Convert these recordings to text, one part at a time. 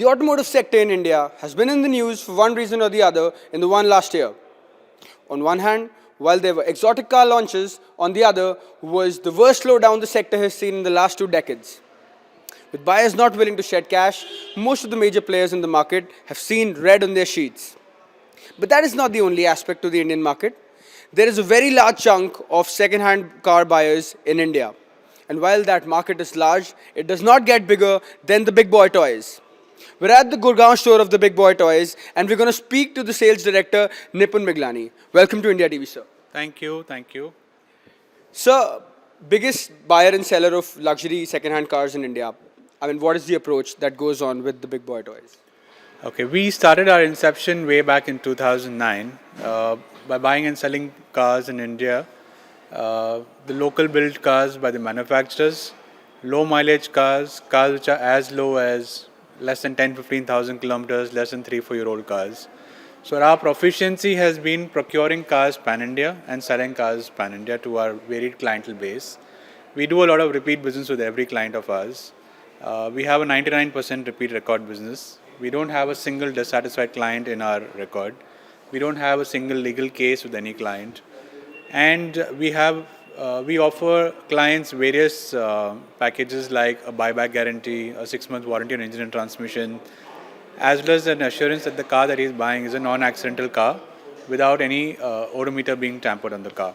automotive sector in India has been in the news for one reason or the other in the one last year. On one hand, while there were exotic car launches, on the other was the worst slowdown the sector has seen in the last 2 decades. With buyers not willing to shed cash, most of the major players in the market have seen red on their sheets. But that is not the only aspect to the Indian market. There is a very large chunk of second-hand car buyers in India. And while that market is large, it does not get bigger than the big boy toys. We're at the Gurgaon store of the Big Boy Toys, and we're going to speak to the sales director, Nipun Miglani. Welcome to India TV, sir. Thank you, thank you. Sir, biggest buyer and seller of luxury second-hand cars in India. I mean, what is the approach that goes on with the Big Boy Toys? Okay, we started our inception way back in 2009 by buying and selling cars in India. The local built cars by the manufacturers, low mileage cars which are as low as less than 10-15,000 kilometers, less than 3-4-year-old cars. So our proficiency has been procuring cars pan-India and selling cars pan-India to our varied clientele base. We do a lot of repeat business with every client of ours. We have a 99% repeat record business. We don't have a single dissatisfied client in our record. We don't have a single legal case with any client. And we offer clients various packages like a buyback guarantee, a 6-month warranty on engine and transmission, as well as an assurance that the car that he is buying is a non-accidental car without any odometer being tampered on the car.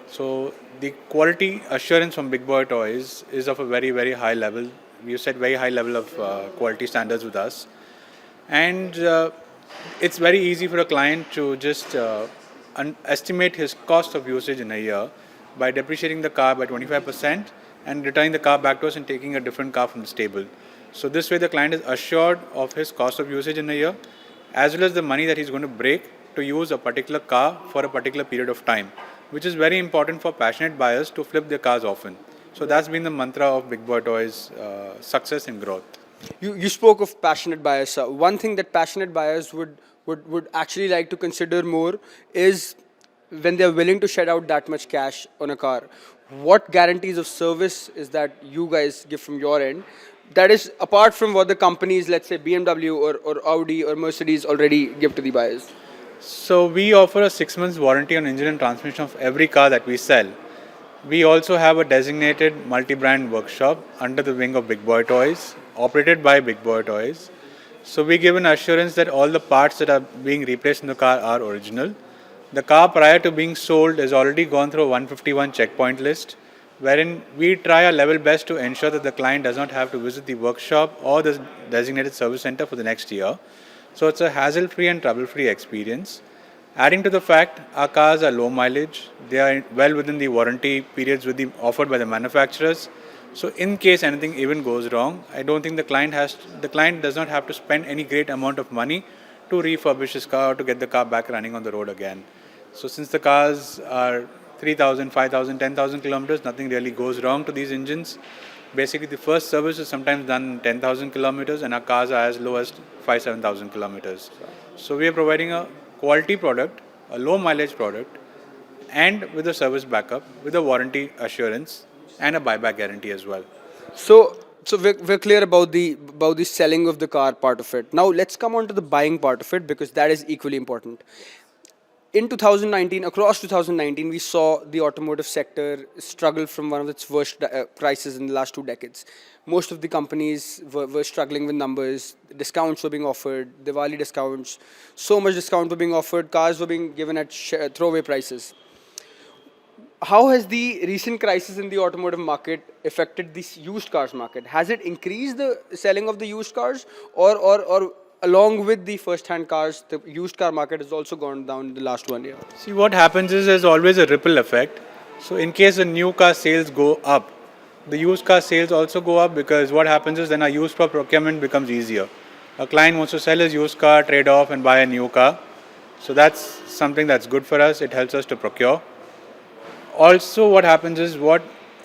So the quality assurance from Big Boy Toys is of a very, very high level. We set very high level of quality standards with us. And it's very easy for a client to just estimate his cost of usage in a year by depreciating the car by 25% and returning the car back to us and taking a different car from the stable. So this way the client is assured of his cost of usage in a year as well as the money that he's going to break to use a particular car for a particular period of time, which is very important for passionate buyers to flip their cars often. So that's been the mantra of Big Boy Toys' success and growth. You spoke of passionate buyers, sir. One thing that passionate buyers would actually like to consider more is when they're willing to shed out that much cash on a car. What guarantees of service is that you guys give from your end? That is apart from what the companies, let's say BMW or Audi or Mercedes already give to the buyers. So we offer a 6 months warranty on engine and transmission of every car that we sell. We also have a designated multi-brand workshop under the wing of Big Boy Toys, operated by Big Boy Toys. So we give an assurance that all the parts that are being replaced in the car are original. The car prior to being sold has already gone through a 151 checkpoint list, wherein we try our level best to ensure that the client does not have to visit the workshop or the designated service center for the next year. So it's a hassle-free and trouble-free experience. Adding to the fact, our cars are low mileage. They are well within the warranty periods offered by the manufacturers. So in case anything even goes wrong, I don't think the client does not have to spend any great amount of money to refurbish his car or to get the car back running on the road again. So since the cars are 3,000, 5,000, 10,000 kilometers, nothing really goes wrong to these engines. Basically, the first service is sometimes done 10,000 kilometers and our cars are as low as 7,000 kilometers. So we are providing a quality product, a low mileage product, and with a service backup, with a warranty assurance and a buyback guarantee as well. So we're clear about the selling of the car part of it. Now let's come on to the buying part of it because that is equally important. In 2019, across 2019, we saw the automotive sector struggle from one of its worst crises in the last 2 decades. Most of the companies were struggling with numbers. Discounts were being offered, Diwali discounts. So much discount were being offered. Cars were being given at throwaway prices. How has the recent crisis in the automotive market affected this used cars market? Has it increased the selling of the used cars or along with the first-hand cars, the used car market has also gone down in the last 1 year? See, what happens is there's always a ripple effect. So in case the new car sales go up, the used car sales also go up because what happens is then our used car procurement becomes easier. A client wants to sell his used car, trade off and buy a new car. So that's something that's good for us. It helps us to procure. Also what happens is what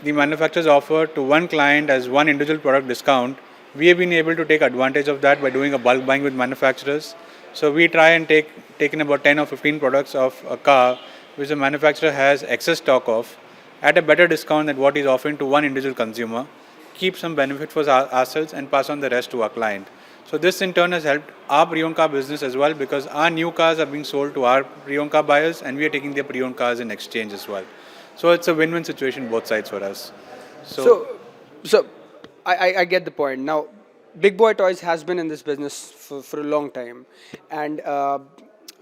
the manufacturers offer to one client as one individual product discount, we have been able to take advantage of that by doing a bulk buying with manufacturers. So we try and take in about 10 or 15 products of a car which the manufacturer has excess stock of at a better discount than what he's offering to one individual consumer, keep some benefit for ourselves and pass on the rest to our client. So this in turn has helped our pre-owned car business as well, because our new cars are being sold to our pre-owned car buyers and we are taking their pre-owned cars in exchange as well. So it's a win-win situation both sides for us. So So, so I get the point. Now, Big Boy Toys has been in this business for a long time, and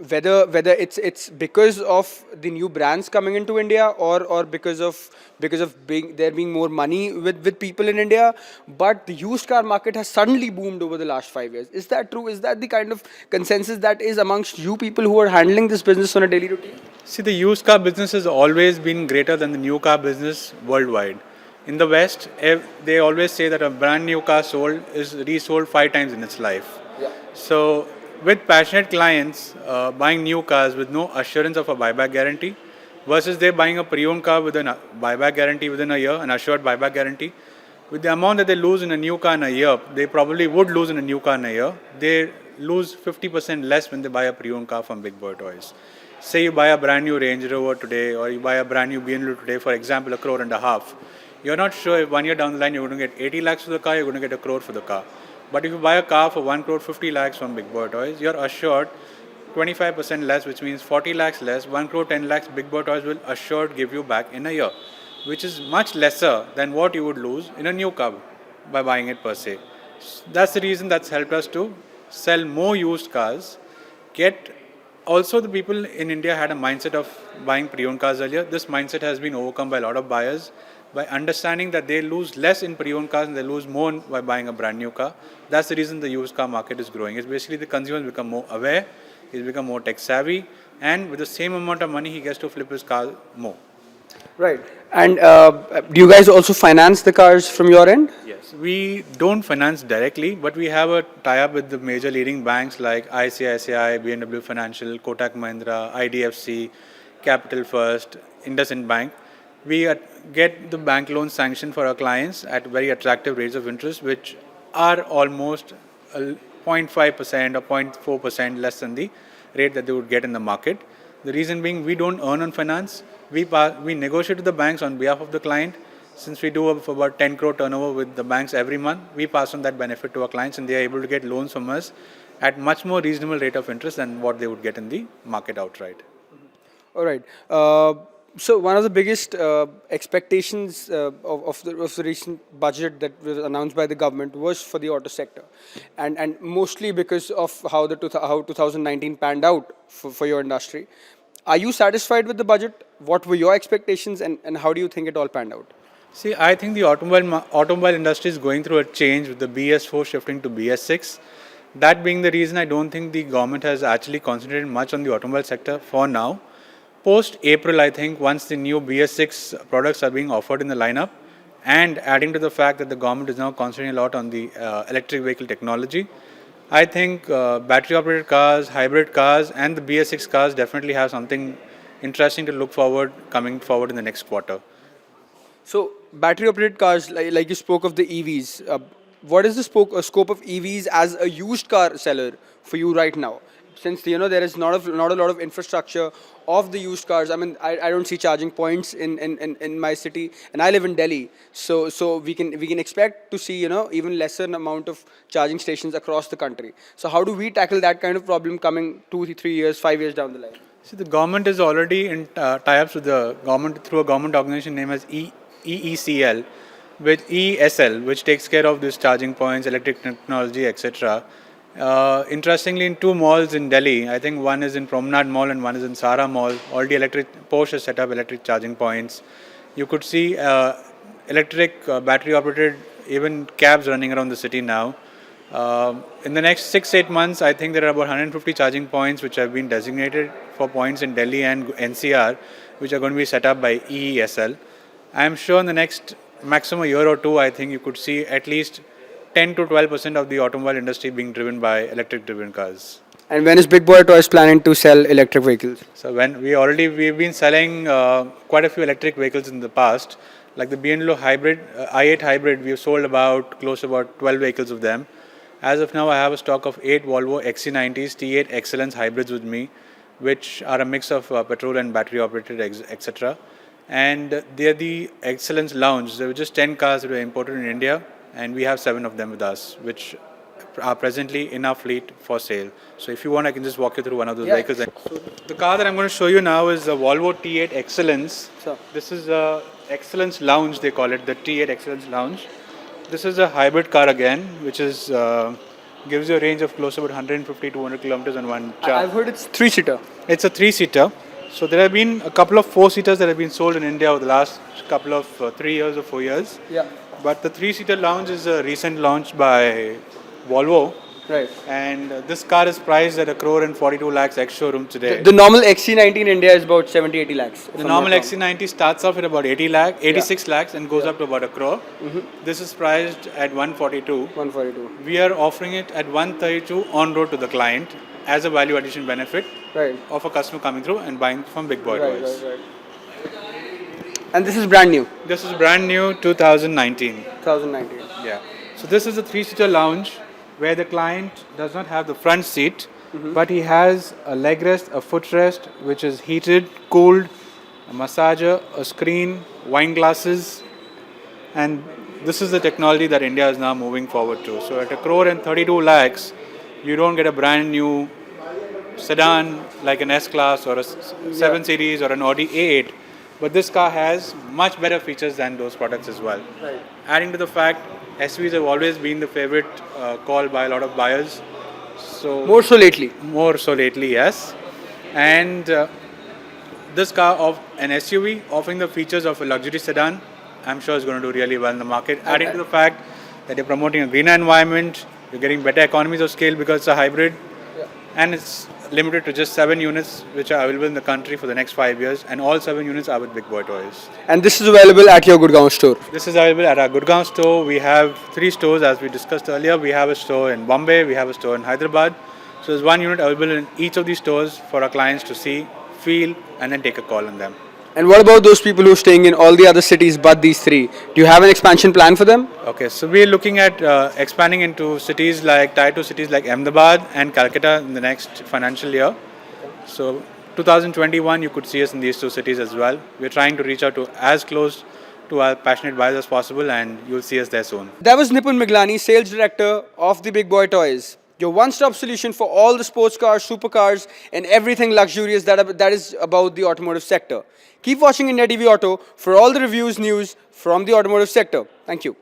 whether it's because of the new brands coming into India, or because of there being more money with people in India, but the used car market has suddenly boomed over the last 5 years. Is that true? Is that the kind of consensus that is amongst you people who are handling this business on a daily routine? see, the used car business has always been greater than the new car business worldwide. In the West, they always say that a brand new car sold is resold 5 times in its life. Yeah. So, with passionate clients buying new cars with no assurance of a buyback guarantee, versus they buying a pre-owned car with a buyback guarantee within a year, an assured buyback guarantee, with the amount that they lose in a new car in a year, they probably would lose in a new car in a year. They lose 50% less when they buy a pre-owned car from Big Boy Toys. Say you buy a brand new Range Rover today, or you buy a brand new BMW today, for example, 1.5 crore. You're not sure if 1 year down the line you're going to get 80 lakhs for the car, you're going to get 1 crore for the car. But if you buy a car for 1 crore 50 lakhs from Big Boy Toys, you're assured 25% less, which means 40 lakhs less, 1 crore 10 lakhs Big Boy Toys will assured give you back in a year, which is much lesser than what you would lose in a new car by buying it per se. That's the reason that's helped us to sell more used cars, get also the people in India had a mindset of buying pre-owned cars earlier. This mindset has been overcome by a lot of buyers by understanding that they lose less in pre-owned cars and they lose more by buying a brand new car. That's the reason the used car market is growing. It's basically the consumers become more aware, he's become more tech savvy, and with the same amount of money he gets to flip his car more. Right. And do you guys also finance the cars from your end? Yes, we don't finance directly, but we have a tie-up with the major leading banks like ICICI, BMW Financial, Kotak Mahindra, IDFC, Capital First, IndusInd Bank. We get the bank loans sanctioned for our clients at very attractive rates of interest, which are almost 0.5% or 0.4% less than the rate that they would get in the market. The reason being, we don't earn on finance. We negotiate with the banks on behalf of the client. Since we do about 10 crore turnover with the banks every month, we pass on that benefit to our clients and they are able to get loans from us at much more reasonable rate of interest than what they would get in the market outright. All right. So one of the biggest expectations of the recent budget that was announced by the government was for the auto sector, and mostly because of how how 2019 panned out for your industry. Are you satisfied with the budget? What were your expectations, and how do you think it all panned out? See, I think the automobile industry is going through a change with the BS4 shifting to BS6. That being the reason, I don't think the government has actually concentrated much on the automobile sector for now. Post April, I think once the new BS6 products are being offered in the lineup, and adding to the fact that the government is now concentrating a lot on the electric vehicle technology, I think battery operated cars, hybrid cars, and the BS6 cars definitely have something interesting to look forward coming forward in the next quarter. So battery operated cars, like you spoke of the EVs. What is the scope of EVs as a used car seller for you right now? Since there is not a lot of infrastructure of the used cars. I mean, I don't see charging points in my city, and I live in Delhi. So we can expect to see even lesser amount of charging stations across the country. So how do we tackle that kind of problem coming 2 3 years, 5 years down the line? See, the government is already in tie-ups with the government through a government organization named as EECL, with ESL, which takes care of these charging points, electric technology, etc. Interestingly, in 2 malls in Delhi, I think one is in Promenade Mall and one is in Sara Mall, already Porsche has set up electric charging points. You could see electric battery operated even cabs running around the city now. In the next 6-8 months, I think there are about 150 charging points which have been designated for points in Delhi and NCR, which are going to be set up by EESL. I am sure in the next maximum year or two, I think you could see at least 10 to 12% of the automobile industry being driven by electric driven cars. And when is Big Boy Toys planning to sell electric vehicles? So we've been selling quite a few electric vehicles in the past, like the BMW hybrid, i8 hybrid. We've sold close to about 12 vehicles of them. As of now, I have a stock of 8 Volvo XC90s T8 Excellence hybrids with me, which are a mix of petrol and battery operated, etc. And they're the Excellence Lounge. There were just 10 cars that were imported in India, and we have 7 of them with us, which are presently in our fleet for sale. So if you want, I can just walk you through one of those Yeah. vehicles. So the car that I'm going to show you now is the Volvo T8 Excellence. Sure. This is a Excellence Lounge, they call it, the T8 Excellence Lounge. This is a hybrid car again, which is gives you a range of close to about 150 200 kilometers on one charge. I've heard it's three-seater. It's a three-seater. So there have been a couple of four-seaters that have been sold in India over the last couple of 3 years or 4 years. Yeah. But the three-seater lounge is a recent launch by Volvo. Right. And this car is priced at 1,42 lakhs ex-showroom today. The normal XC90 in India is about 70-80 lakhs. if The I'm normal not wrong. XC90 starts off at about 86 lakhs and goes up to about 1 crore. This is priced at 142. 142. We are offering it at 132 on road to the client as a value addition benefit Right. of a customer coming through and buying from Big Boy Right, Toys. right, right. And this is brand new, This is brand new 2019. 2019. Yeah. So this is a three-seater lounge where the client does not have the front seat, but he has a leg rest, a footrest, which is heated, cooled, a massager, a screen, wine glasses, and this is the technology that India is now moving forward to. So at 1,32 lakhs, you don't get a brand new sedan like an S-Class or a 7 Series or an Audi A8, but this car has much better features than those products as well. Right. Adding to the fact, SUVs have always been the favorite call by a lot of buyers. So More so lately. more so lately, yes. And this car of an SUV offering the features of a luxury sedan, I'm sure is going to do really well in the market. Adding to the fact that you're promoting a greener environment, you're getting better economies of scale because it's a hybrid, and it's limited to just 7 units which are available in the country for the next 5 years, and all 7 units are with Big Boy Toys. And this is available at your Gurgaon store. This is available at our Gurgaon store. We have 3 stores as we discussed earlier. We have a store in Bombay, we have a store in Hyderabad. So there's 1 unit available in each of these stores for our clients to see, feel, and then take a call on them. And what about those people who are staying in all the other cities but these 3? Do you have an expansion plan for them? Okay, so we're looking at expanding into cities like Tier 2 cities like Ahmedabad and Calcutta in the next financial year. So 2021, you could see us in these 2 cities as well. We're trying to reach out to as close to our passionate buyers as possible, and you'll see us there soon. That was Nipun Miglani, sales director of the Big Boy Toys. Your one-stop solution for all the sports cars, supercars, and everything luxurious that is about the automotive sector. Keep watching India TV Auto for all the reviews, news from the automotive sector. Thank you.